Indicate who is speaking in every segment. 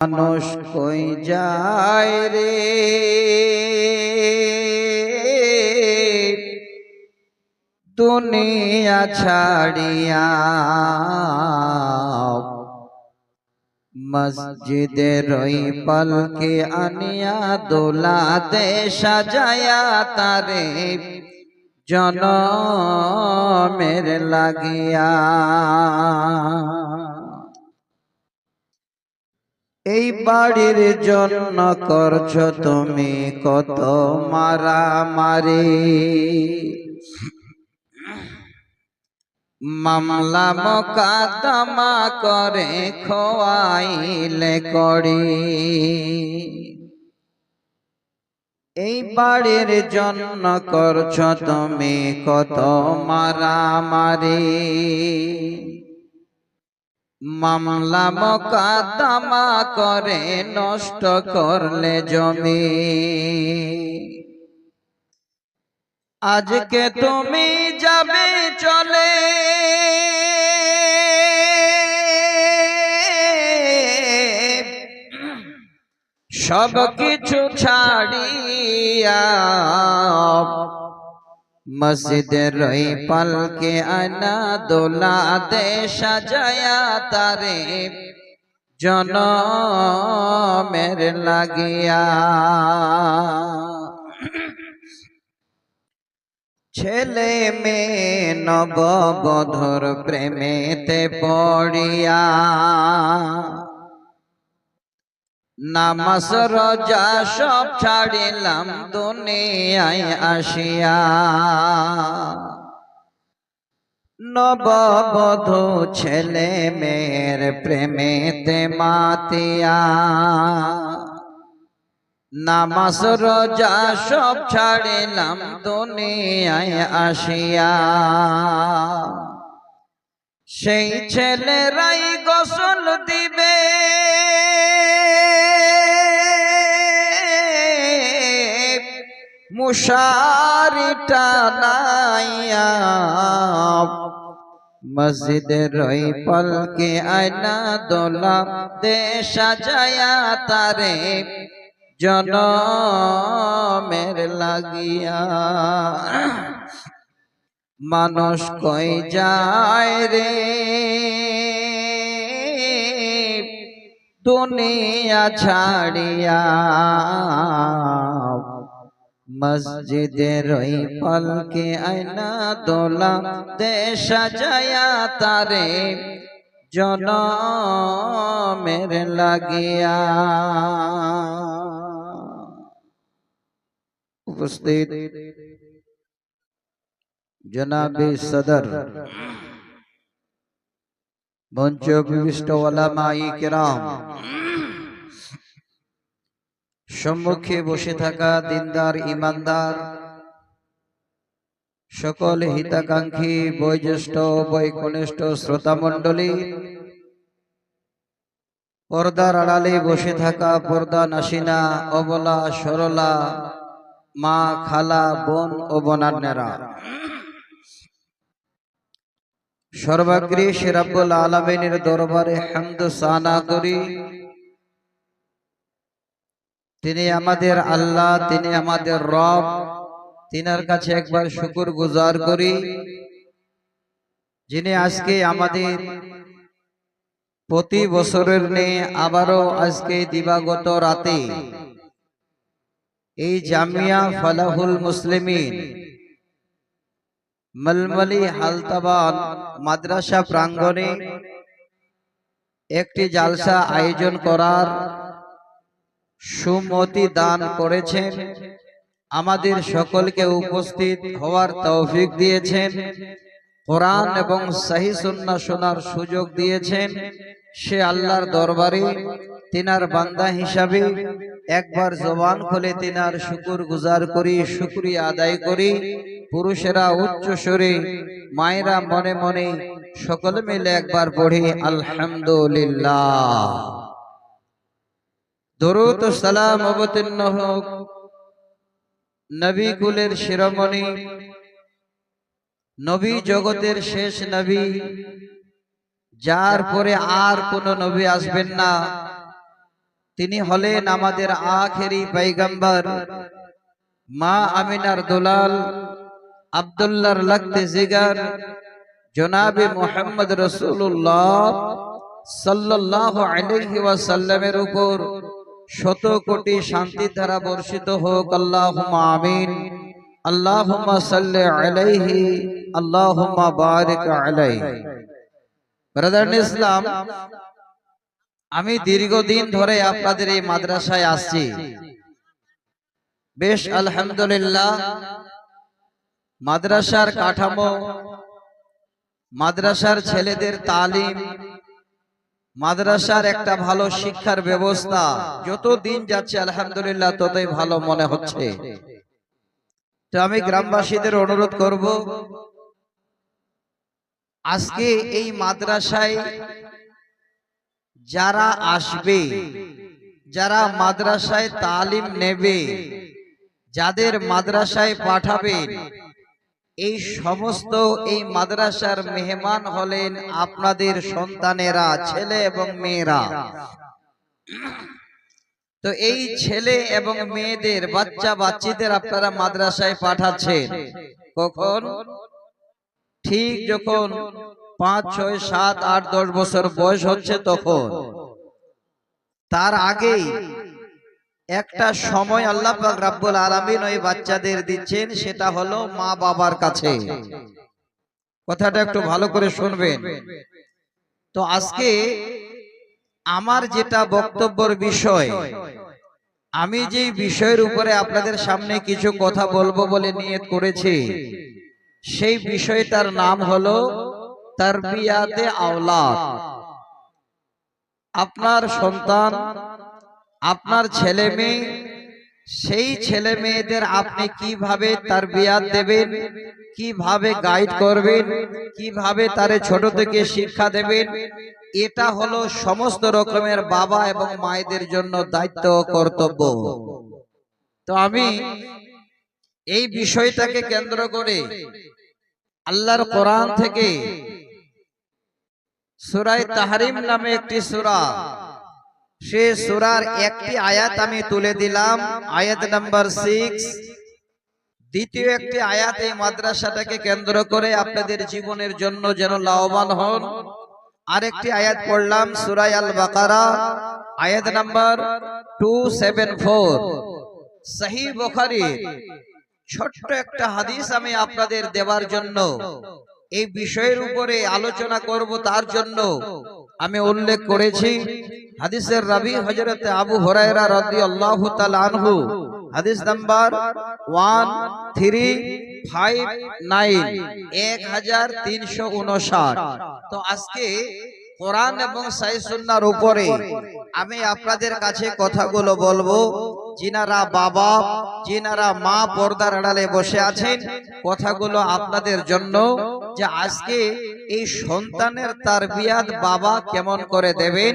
Speaker 1: মানুষ কই যায় রে দুনিয়া ছাড়িয়া, মসজিদের ওই পালকে আনিয়া দোলাতে সাজায়া তারে জনমের লাগিয়া। এই বাড়ির জন্য করছো তুমি কত মারামারি, মামলা মোকদ্দমা করে খোয়াইলে করি। এই বাড়ির জন্য করছো তুমি কত মারামারি, মামলা মোকদ্দমা করে নষ্ট করলে জমি। আজকে তুমি যাবে চলে, সব কিছু ছাড়িয়া, মসজিদের ওই পালকে আনা দোলাতে সাজায়া তারে জনমের লাগিয়া। ছেলে মেয়ে নববধূর প্রেমেতে পড়িয়া, নামাজ রোজা সব ছাড়িলাম দুনিয়ায় আসিয়া। নববধূ ছেলে মেয়ের প্রেমেতে মাতিয়া, নামাজ রোজা সব ছাড়িলাম দুনিয়ায় আসিয়া। সেই ছেলেরাই গোসল দিবে, মুশারি টানাইয়া, মসজিদের ওই পালকে আয়না দোলাতে সাজায়া তারে জনমের লাগিয়া। মানুষ কই যায় রে দুনিয়া ছাড়িয়া, মসজিদের ওই পালকে আয়না দোলাতে সাজায়া তারে জনমের লাগিয়া। উপস্থিত জনাবে সদর, মঞ্চ বিশিষ্ট ওলামায়ে কেরাম, সম্মুখে বসে থাকা দিনদার ইমানদার সকল হিতাকাঙ্ক্ষী বয়োজ্যেষ্ঠ বয়কনিষ্ঠ শ্রোতা মণ্ডলী, পর্দার আড়ালে বসে থাকা পর্দা নাসিনা অবলা সরলা মা খালা বোন ও বোনান্নেরা, সর্বাগ্রে সে রব্বুল আলামিনের দরবারে হামদ সানা করি। তিনি আমাদের আল্লাহ, তিনি আমাদের রব, তিনার কাছে একবার শুকর গুজার করি, যিনি আজকে আমাদের প্রতি বছরের নেই আবারও আজকে দিবাগত রাতে এই জামিয়া ফালাহুল মুসলিমিন মলমলি হালতাবান মাদ্রাসা প্রাঙ্গণে একটি জালসা আয়োজন করার সুমতি দান করেছেন, আমাদের সকলকে উপস্থিত হওয়ার তৌফিক দিয়েছেন, কোরআন এবং সহিহ সুন্নাহ শোনার সুযোগ দিয়েছেন। সে আল্লাহর দরবারে তিনার বান্দা হিসাবে একবার জবান খুলে তিনার শুকর গুজার করি, শুকরিয়া আদায় করি। পুরুষেরা উচ্চ স্বরে, মায়েরা মনে মনে, সকল মিলে একবার পড়ি আলহামদুলিল্লাহ। দরুদ ও সালাম অবতীর্ণ হোক নবী কুলের শিরোমণি, নবী জগতের শেষ নবী, যার পরে আর কোন নবী আসবেন না, তিনি হলেন আমাদের আখেরি পয়গম্বর মা আমিনার দুলাল আব্দুল্লাহর লাগতে জিগার জনাবে মুহাম্মদ রাসূলুল্লাহ সাল্লাল্লাহু আলাইহি ওয়াসাল্লামের উপর শত কোটি শান্তি ধারা বর্ষিত হোক। আল্লাহুম্মা আমিন। আল্লাহুম্মা সাল্লি আলাইহি আল্লাহুম্মা বারিক আলাইহি। ব্রাদার ইন ইসলাম, আমি দীর্ঘদিন ধরে আপনাদের এই মাদ্রাসায় আসছি। বেশ আলহামদুলিল্লাহ, মাদ্রাসার কাঠামো, মাদ্রাসার ছেলেদের তালিম, মাদ্রাসার একটা ভালো শিক্ষার ব্যবস্থা যত দিন যাচ্ছে আলহামদুলিল্লাহ ততই ভালো মনে হচ্ছে। তো আমি গ্রামবাসীদের অনুরোধ করব, আজকে এই মাদ্রাসায় যারা আসবে, যারা মাদ্রাসায় তালিম নেবে, যাদের মাদ্রাসায় পাঠাবেন, এই সমস্ত এই মাদ্রাসার মেহমান হলেন আপনাদের সন্তানেরা, ছেলে এবং মেয়েরা। তো এই ছেলে এবং মেয়েদের, বাচ্চা বাচ্চিদের আপনারা মাদ্রাসায় পাঠাচ্ছেন কখন? ঠিক যখন 5, 6, 7, 8, 10 বছর বয়স হচ্ছে তখন। তার আগেই একটা সময় আল্লাহ পাক রব্বুল আলামিন ওই বাচ্চাদের দিচ্ছেন, সেটা হলো মা বাবার কাছে। কথাটা একটু ভালো করে শুনবেন। তো আজকে আমার যেটা বক্তব্যের বিষয়, আমি যে বিষয়ের উপরে আপনাদের সামনে কিছু কথা বলবো বলে নিয়ত করেছি, সেই বিষয়টার নাম হলো তারবিয়াতে আওলাদ। আপনার সন্তান, আপনার ছেলে মেয়ে, সেই ছেলে মেয়েদের আপনি কিভাবে তারবিয়াত দেবেন, কিভাবে গাইড করবেন, কিভাবে তারে ছোট থেকে শিক্ষা দেবেন, এটা হলো সমস্ত রকমের বাবা এবং মায়েদের জন্য দায়িত্ব ও কর্তব্য। তো আমি এই বিষয়টাকে কেন্দ্র করে আল্লাহর কোরআন থেকে সূরা তাহরিম নামে একটি সূরা, সে সূরার একটি আয়াত আমি তুলে দিলাম, আয়াত নাম্বার 6। দ্বিতীয় একটি আয়াত এই মাদ্রাসাটাকে কেন্দ্র করে আপনাদের জীবনের জন্য যেন লাভবান হন। আরেকটি আয়াত পড়লাম সূরা আল বাকারা, আয়াত নাম্বার 274। সহিহ বুখারী ছোট্ট একটা হাদিস আমি আপনাদের দেওয়ার জন্য, এই বিষয়ের উপরে আলোচনা করব তার জন্য আমি উল্লেখ করেছি। হাদিসের রাবী হযরত আবু হুরায়রা রাদিয়াল্লাহু তাআলা আনহু, হাদিস নাম্বার 1359, 1359। তো আজকে কোরআন এবং সহিহ সুন্নাহর উপরে আমি আপনাদের কাছে কথাগুলো বলবো। যিনারা বাবা, যিনারা মা পর্দার আড়ালে বসে আছেন, কথাগুলো আপনাদের জন্য, যে আজকে এই সন্তানের তারবিয়াত বাবা কেমন করে দেবেন,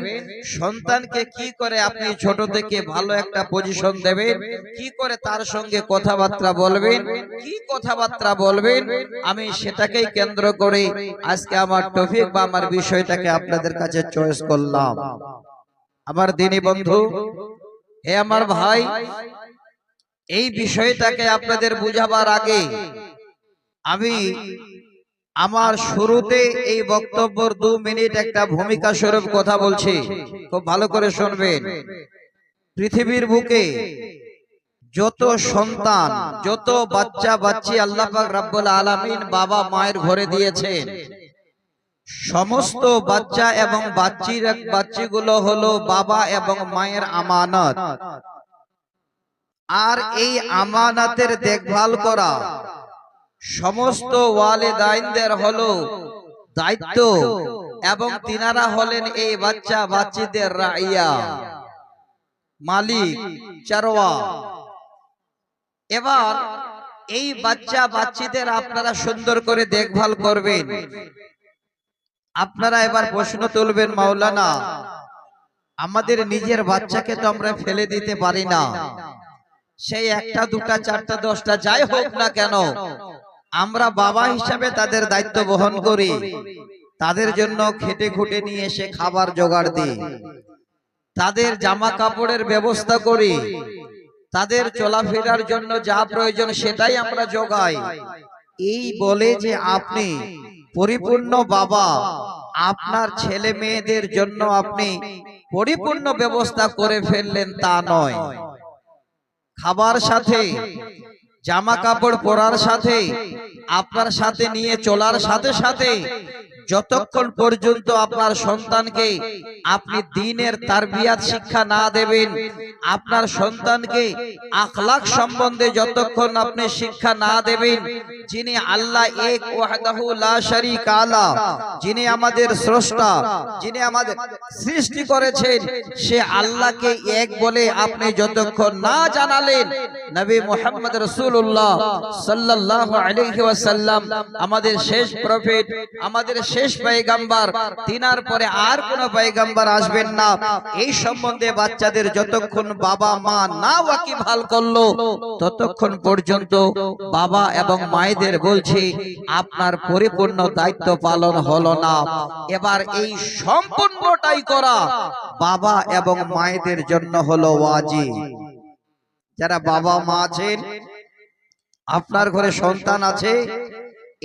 Speaker 1: সন্তানকে কি করে আপনি ছোট থেকে ভালো একটা পজিশন দেবেন, কি করে তার সঙ্গে কথাবার্তা বলবেন, কি কথাবার্তা বলবেন, আমি সেটাকেই কেন্দ্র করে আজকে আমার টপিক বা আমার বিষয়টাকে আপনাদের কাছে চয়েস করলাম। আমার দিনী বন্ধু, হে আমার ভাই, এই বিষয়টাকে আপনাদের বুঝাবার আগে আমি আমার শুরুতে এই বক্তব্যের 2 মিনিট একটা ভূমিকা স্বরূপ কথা বলছি, খুব ভালো করে শুনবেন। পৃথিবীর বুকে যত সন্তান, যত বাচ্চা বাচ্চি আল্লাহ পাক রব্বুল আলামিন বাবা মায়ের ঘরে দিয়েছেন, সমস্ত বাচ্চা এবং বাচ্চিগুলো হলো বাবা এবং মায়ের আমানত। আর এই আমানতের দেখভাল করা সমস্ত ওয়ালিদাইনদের হলো দায়িত্ব, এবং তিনারা হলেন এই বাচ্চা বাচ্চিদের রাইয়া, মালিক, চারওয়া। এবার এই বাচ্চা বাচ্চিদের আপনারা সুন্দর করে দেখভাল করবেন। আপনারা এবার প্রশ্ন তুলবেন, মাওলানা আমাদের নিজের বাচ্চাকে তো আমরা ফেলে দিতে পারি না, সেই 1টা 2টা 4টা 10টা যাই হোক না কেন, আমরা বাবা হিসাবে তাদের দায়িত্ব বহন করি, তাদের জন্য খেটে খুঁটে নিয়ে এসে খাবার জোগাড় দিই। তাদের জামা কাপড়ের ব্যবস্থা করি, তাদের চলাফেরার জন্য যা প্রয়োজন সেটাই আমরা যোগাই। এই বলে যে আপনি পরিপূর্ণ বাবা, আপনার ছেলে মেয়েদের জন্য আপনি পরিপূর্ণ ব্যবস্থা করে ফেললেন তা নয়। খাবার সাথে, জামা কাপড় পরার সাথে, আপনার সাথে নিয়ে চলার সাথে সাথে যতক্ষণ পর্যন্ত আপনার সন্তানকে আপনি দ্বীনের তারবিয়াত শিক্ষা না দেবেন, আপনার সন্তানকে আখলাক সম্বন্ধে যতক্ষণ আপনি শিক্ষা না দেবেন, যিনি আল্লাহ এক ওয়াহদাহু লা শারীকা লা, যিনি আমাদের স্রষ্টা, যিনি আমাদের সৃষ্টি করেছেন, সে আল্লাহকে এক বলে আপনি যতক্ষণ না জানালেন, নবী মুহাম্মদ রাসূলুল্লাহ সাল্লাল্লাহু আলাইহি ওয়াসাল্লাম আমাদের শেষ প্রফেট, আমাদের শেষ পয়গম্বর, তিনার পরে আর কোন পয়গম্বর আসবেন না, এই সম্বন্ধে বাচ্চাদের যতক্ষণ বাবা মা না ওয়াকিবহাল করলো ততক্ষণ পর্যন্ত বাবা এবং মায়েদের বলছি আপনার পরিপূর্ণ দায়িত্ব পালন হলো না। এবার এই সম্পূর্ণটাই করা বাবা এবং মায়েদের জন্য হলো ওয়াজিব। যারা বাবা মা আছেন, আপনার ঘরে সন্তান আছে,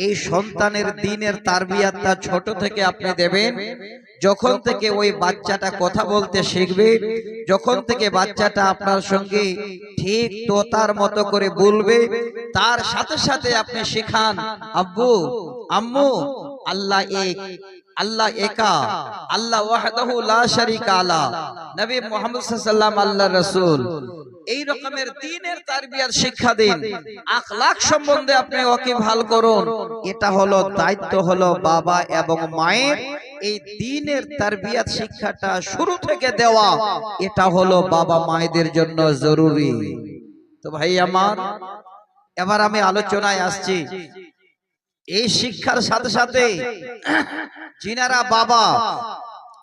Speaker 1: এই সন্তানের দ্বীনের তারবিয়াতটা ছোট থেকে আপনি দেবেন। যখন থেকে ওই বাচ্চাটা কথা বলতে শিখবে, যখন থেকে বাচ্চাটা আপনার সঙ্গে ঠিক তোতার মতো করে বলবে, তার সাথে সাথে আপনি শেখান আব্বু আম্মু আল্লাহ এক, আল্লাহ একা, আল্লাহ ওয়াহদাহু লা শারীকা লা, নবী মুহাম্মদ সাল্লাল্লাহু আলাইহি ওয়াসাল্লাম আল্লাহর রাসূল, এই রকমের দ্বীনের তারবিয়াত শিক্ষা দিন, আখলাক সম্বন্ধে আপনি ওয়াকিবহাল করুন। এটা হলো দায়িত্ব, হলো বাবা এবং মায়ের। এই দ্বীনের তারবিয়াত শিক্ষাটা শুরু থেকে দেওয়া, এটা হলো বাবা মায়েদের জন্য জরুরি। তো ভাই আমার, এবার আমি আলোচনায় আসছি। এই শিক্ষার সাথে সাথে যিনারা বাবা,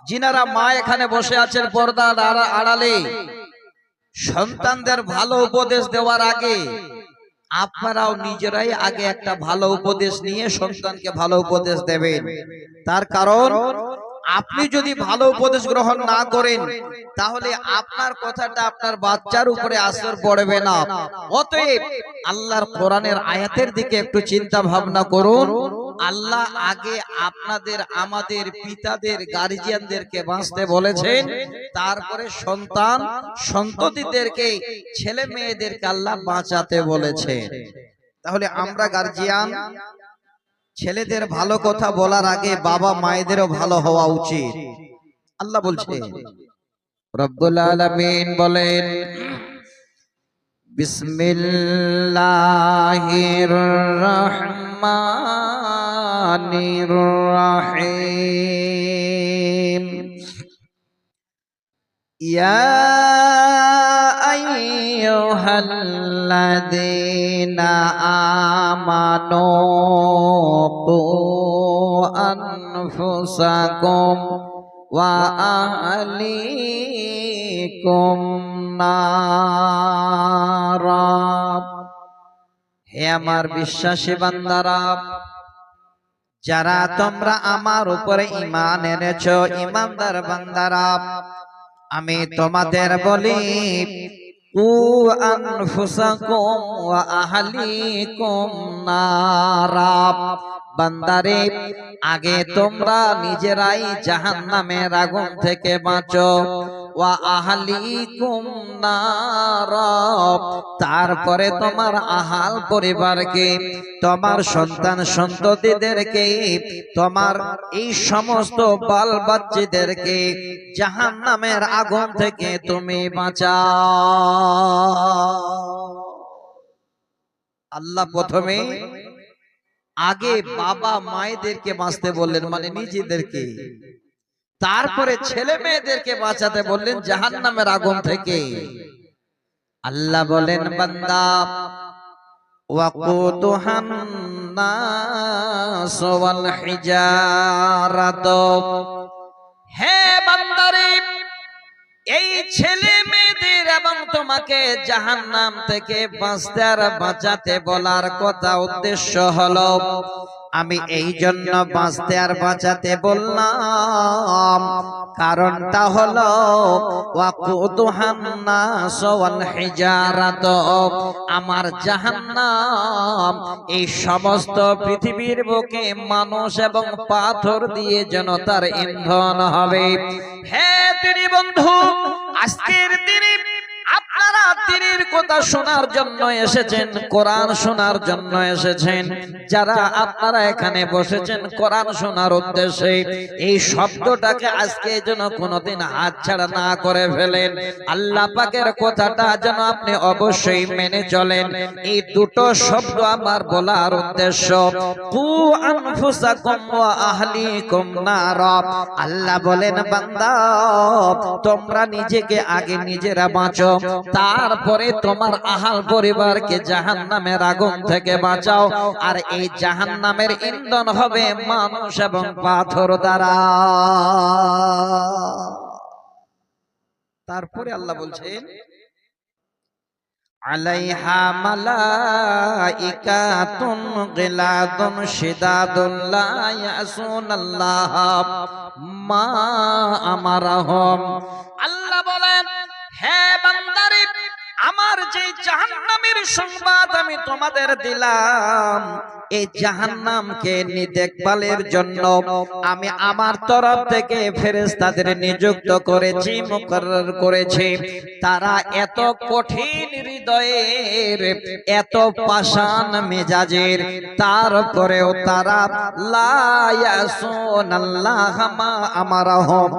Speaker 1: যিনারা মা এখানে বসে আছেন পর্দার আড়ালে, সন্তানদের ভালো উপদেশ দেওয়ার আগে আপনারাও নিজেরাই আগে একটা ভালো উপদেশ নিয়ে সন্তানকে ভালো উপদেশ দেবেন। তার কারণ আপনি যদি ভালো উপদেশ গ্রহণ না করেন, তাহলে আপনার কথাটা আপনার বাচ্চার উপরে আসর পড়বে না। অতএব আল্লাহর কোরআনের আয়াতের দিকে একটু চিন্তা ভাবনা করুন। আল্লাহ আগে আপনাদের, আমাদের পিতাদের, গার্জিয়ানদেরকে বাঁচতে বলেছেন, তারপরে সন্তান সন্ততিদেরকে, ছেলে মেয়েদেরকে আল্লাহ বাঁচাতে বলেছেন। তাহলে আমরা গার্জিয়ান, ছেলেদের ভালো কথা বলার আগে বাবা মায়েদেরও ভালো হওয়া উচিত। আল্লাহ বলছেন, রব্বুল আলামিন বলেন, বিসমিল্লাহির রহমানির রহিম, ইয়া আইয়ুহাল্লাযীনা আমানু কু আনফুসাকুম ওয়া আহলিকুম নারা। হে আমার বিশ্বাসী বান্দারা, যারা তোমরা আমার উপরে ঈমান এনেছো, ঈমানদার বান্দারা, আমি তোমাদের বলি, কু আনফুসাকুম ওয়া আহলিকুম নারা, বান্দারে আগে তোমরা নিজেরাই জাহান্নামের আগুন থেকে বাঁচো, ওয়া আহলিকুম নারা, তারপরে তোমার আহাল পরিবারকে, তোমার সন্তান সন্ততিদেরকে, তোমার এই সমস্ত বাল বাচ্চাদেরকে জাহান্নামের আগুন থেকে তুমি বাঁচাও। আল্লাহ প্রথমে আগে বাবা মায়েদেরকে বাঁচতে বললেন, মানে নিজেদেরকে, তারপরে ছেলে মেয়েদেরকে বাঁচাতে বললেন জাহান্নামের আগুন থেকে। আল্লাহ বলেন, বান্দা, ওয়াকুদুহান নাস ওয়াল হিজারাত, হে বান্দারে, এই ছেলে মেয়েদের এবং তোমাকে জাহান্নাম থেকে বাঁচতে আর বাঁচাতে বলার কথা, উদ্দেশ্য হলো আমি এই জন্য বাঁচতে আর বাঁচাতে বললাম, কারণটা হলো ওয়াকুদুহান নাস ওয়াল হিজারাত, আমার জাহান্নাম এই সমস্ত পৃথিবীর বুকে মানুষ এবং পাথর দিয়ে যেন তার ইন্ধন হবে। হে তিনি বন্ধু, আজকের দিনে আপনারা দিনের কথা শোনার জন্য এসেছেন, কোরআন শোনার জন্য এসেছেন। যারা আপনারা এখানে বসেছেন কোরআন শোনার উদ্দেশ্যে, এই শব্দটাকে আজকে যেন কোনোদিন হাতছাড়া না করে ফেলেন। আল্লাহ পাকের কথাটা যেন আপনি অবশ্যই মেনে চলেন। এই দুটো শব্দ আমার বলার উদ্দেশ্য, কু আনফুসাকুম ওয়া আহলিকুম নারা। আল্লাহ বলেন, বান্দা তোমরা নিজেকে আগে নিজেরা বাঁচো, তারপরে তোমার আহাল পরিবারকে জাহান্নামের আগুন থেকে বাঁচাও। আর এই জাহান্নামের ইন্ধন হবে মানুষ এবং পাথর দ্বারা। তারপরে আল্লাহ বলছেন, আলাইহা মালাইকাতুন গিলাদুন শিদাদুন লা ইয়াসুনাল্লাহ মা আমারাহুম। আল্লাহ বলেন, হে বান্দারে, আমার যে জাহান্নামের সংবাদ আমি তোমাদের দিলাম, এই জাহান্নামকে দেখভালের জন্য আমি আমার তরফ থেকে ফেরেশতাদের নিযুক্ত করেছি, মুকরর করেছি। তারা এত কঠিন হৃদয়ের, এত পাষাণ মেজাজের, তারপরেও তারা লা ইয়াসুনাল্লাহ মা আমারাহুম,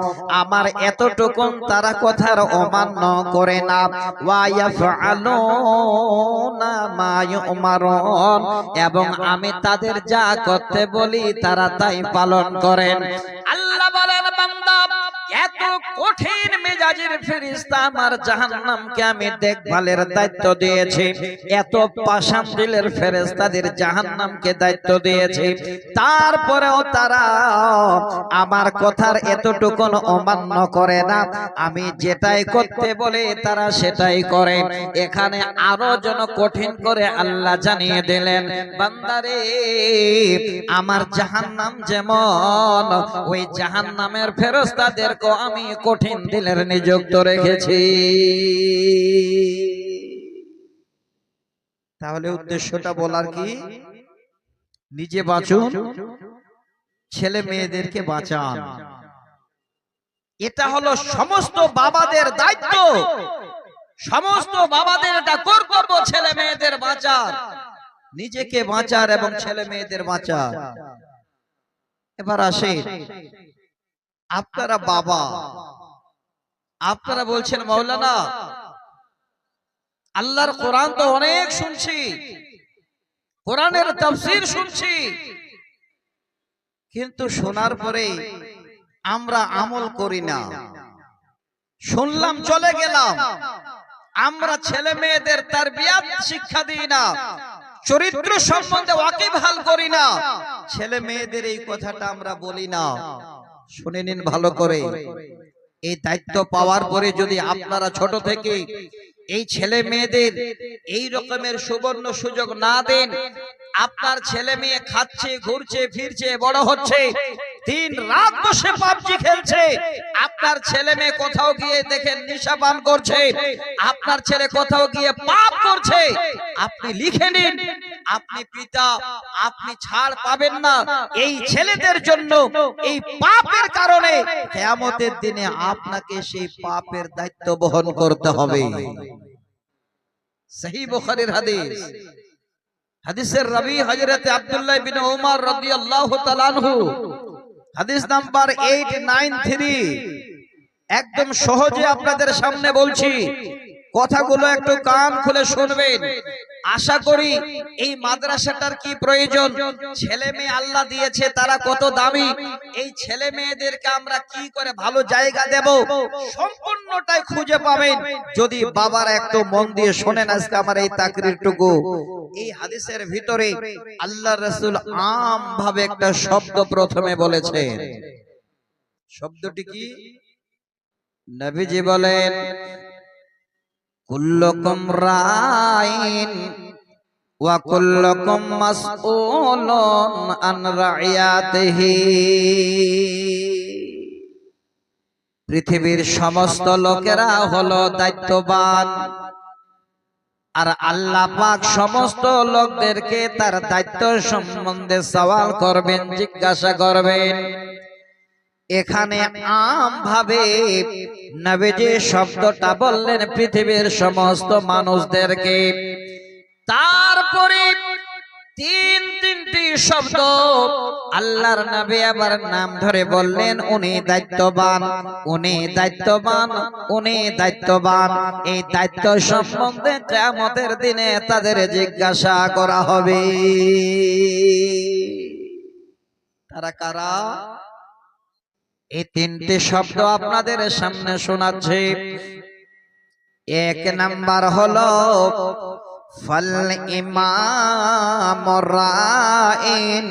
Speaker 1: আমার এতটুকুন তারা কথার অমান্য করে না। ওয়া ইয়াফআলুনা মা ইউমারুন, এবং আমি তাদের যা করতে বলি তারা তাই পালন করেন। আল্লাহ বলেন, বান্দা এত কঠিন মেজাজের ফেরেশতা আমার জাহান্নামকে আমি দেখভালের দায়িত্ব দিয়েছি, এত পাষাণ দিলের ফেরেশতাদের জাহান্নামকে দায়িত্ব দিয়েছি, তারপরেও তারা আমার কথার এতটুকুন অমান্য করে না। আমি যেটাই করতে বলে তারা সেটাই করে। এখানে আরো যেন কঠিন করে আল্লাহ জানিয়ে দিলেন, বান্দারে আমার জাহান্নাম যেমন, ওই জাহান্নামের ফেরেশতাদের আমি কঠিন দিলের নিযুক্ত রেখেছি। তাহলে উদ্দেশ্যটা বলার কি, নিজে বাঁচুন, ছেলে মেয়েদেরকে বাঁচান। এটা হলো সমস্ত বাবাদের দায়িত্ব, সমস্ত বাবাদের এটা কর্তব্য, ছেলে মেয়েদের বাঁচার, নিজেকে বাঁচার এবং ছেলে মেয়েদের বাঁচার। এবার আসে, আপনারা বাবা, আপনারা বলছেন মাওলানা আল্লাহর কোরআন তো অনেক শুনছি, কোরআনের তাফসীর শুনছি, কিন্তু শোনার পরে আমরা আমল করি না। শুনলাম চলে গেলাম, আমরা ছেলে মেয়েদের তারবিয়াত শিক্ষা দিই না, চরিত্র সম্বন্ধে ওয়াকিবহাল করি না, ছেলে মেয়েদের এই কথাটা আমরা বলি না। শুনে নিন ভালো করে, এই দায়িত্ব পাওয়ার পরে যদি আপনারা ছোট থেকে এই ছেলে মেয়েদের এই রকমের সুবর্ণ সুযোগ না দেন, আপনার ছেলে মেয়ে খাচ্ছে, ঘুরছে, ফিরছে, বড় হচ্ছে, দিন রাত বসে পাবজি খেলছে, আপনার ছেলে মেয়ে কোথাও গিয়ে দেখেন নেশা পান করছে, আপনার ছেলে কোথাও গিয়ে পাপ করছে, আপনি লিখে নিন, আপনি পিতা, আপনি ছাড় পাবেন না। এই ছেলেদের জন্য এই পাপের কারণে কিয়ামতের দিনে আপনাকে সেই পাপের দায়িত্ব বহন করতে হবে। সহিহ বুখারীর হাদিস, হাদিসের রাবী হযরত আব্দুল্লাহ ইবনে উমর রাদিয়াল্লাহু তাআলা আনহু, হাদিস নাম্বার 893। একদম সহজে আপনাদের সামনে বলছি, কথাগুলো একটু কান খুলে শুনবেন। আশা করি এই মাদ্রাসাটার কি প্রয়োজন, ছেলে মেয়ে আল্লাহ দিয়েছে তারা কত দামি, এই ছেলে মেয়েদেরকে আমরা কি করে ভালো জায়গা দেব, সম্পূর্ণটাই খুঁজে পাবেন যদি বাবারা একটু মন দিয়ে শোনেন। আজকে আমার এই তাকরীরটুকু, এই হাদিসের ভিতরে আল্লাহর রাসূল আম ভাবে একটা শব্দ প্রথমে বলেছেন। শব্দটি কি? নবীজি বলেন, কুল্লুকুম রাইন ওয়া কুল্লুকুম মাসউলুন আন রাইয়াতিহি। পৃথিবীর সমস্ত লোকেরা হলো দায়িত্ববান, আর আল্লাহ পাক সমস্ত লোকদেরকে তার দায়িত্ব সম্বন্ধে সওয়াল করবেন, জিজ্ঞাসা করবেন। এখানে আম ভাবে নবীজি শব্দটা বললেন পৃথিবীর সমস্ত মানুষদেরকে। তারপরে তিনটি শব্দ আল্লাহর নবী আবার নাম ধরে বললেন, উনি দায়িত্ববান, উনি দায়িত্ববান, উনি দায়িত্ববান। এই দায়িত্ব সম্বন্ধে কিয়ামতের দিনে তাদের জিজ্ঞাসা করা হবে। তারা কারা? এই তিনটি শব্দ আপনাদের সামনে শোনাচ্ছি। এক নাম্বার হলো ফাল ইমামুর রাইন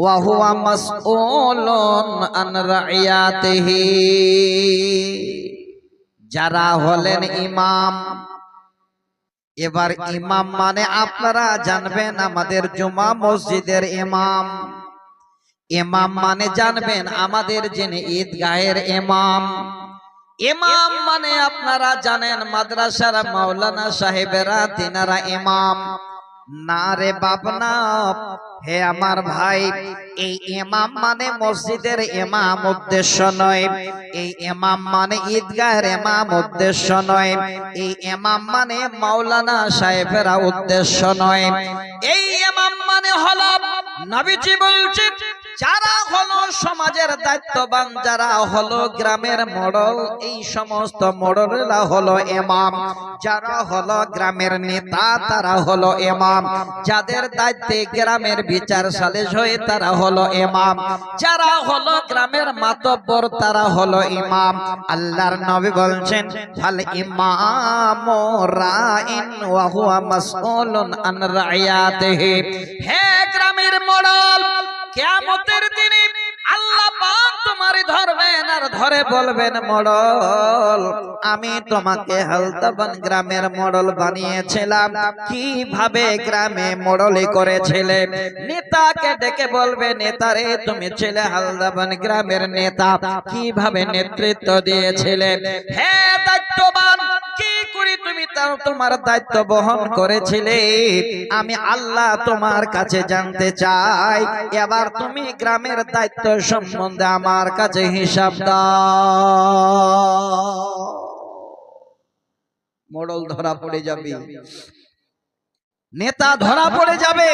Speaker 1: ওয়া হুয়া মাসউলুন আন রাইয়াতিহি। যারা হলেন ইমাম। এবার ইমাম মানে আপনারা জানবেন আমাদের জুমা মসজিদের ইমাম। ইমাম মানে জানবেন আমাদের যিনি ঈদগাহের ইমাম। ইমাম মানে আপনারা জানেন মাদ্রাসার মাওলানা সাহেবেরা, তিনারা ইমাম। না রে বাপনা, হে আমার ভাই, এই ইমাম মানে মসজিদের ইমাম উদ্দেশ্য নয়, এই ইমাম মানে ঈদগাহের ইমাম উদ্দেশ্য নয়, এই ইমাম মানে মাওলানা সাহেবেরা উদ্দেশ্য নয়। এই ইমাম মানে হলো নবীজি বলছেন যারা হলো সমাজের দায়িত্ববান, যারা হলো গ্রামের মোড়ল, এই সমস্ত মোড়লেরা হলো ইমাম। যারা হলো গ্রামের নেতা তারা হলো ইমাম। যাদের দায়িত্বে গ্রামের বিচার সালিশ হয় তারা হলো ইমাম। যারা হলো গ্রামের মাতব্বর তারা হলো ইমাম। আল্লাহর নবী বলছেন ফাল ইমামু রাইন ওয়া হুয়া মাসউলুন আন রাইয়াতিহি। হে গ্রামের মোড়ল, কিয়ামতের দিনে আল্লাহ পাক তোমারে ধরবেন আর ধরে বলবেন, মোড়ল আমি তোমাকে হালদাবান গ্রামের মোড়ল বানিয়েছিলাম, কিভাবে গ্রামে মোড়লি করেছিলে। নেতাকে ডেকে বলবে, নেতারে তুমি ছিলে হালদাবান গ্রামের নেতা, কিভাবে নেতৃত্ব দিয়েছিলে। হে দায়িত্ববান, কি করে তুমি তোমার দায়িত্ব বহন করেছিলে, আমি আল্লাহ তোমার কাছে জানতে চাই। এবার তুমি গ্রামের দায়িত্ব সম্বন্ধে আমার কাছে হিসাব দাও। মোড়ল ধরা পড়ে যাবে, নেতা ধরা পড়ে যাবে,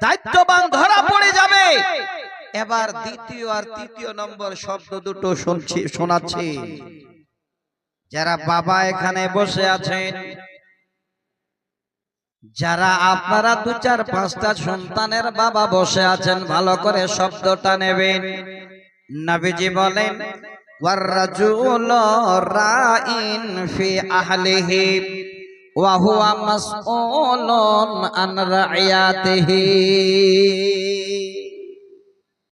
Speaker 1: দায়িত্ববান ধরা পড়ে যাবে। এবার দ্বিতীয় আর তৃতীয় নম্বর শব্দ দুটো শোনাচ্ছি। যারা বাবা এখানে বসে আছেন, যারা আপনারা 2, 4, 5টা সন্তানের বাবা বসে আছেন, ভালো করে শব্দটা নেবেন। নবীজি বলেন ওয়ার রাজুলু রাইন ফি আহলিহি ওয়া হুয়া মাসউলুন আন রাইয়াতিহি।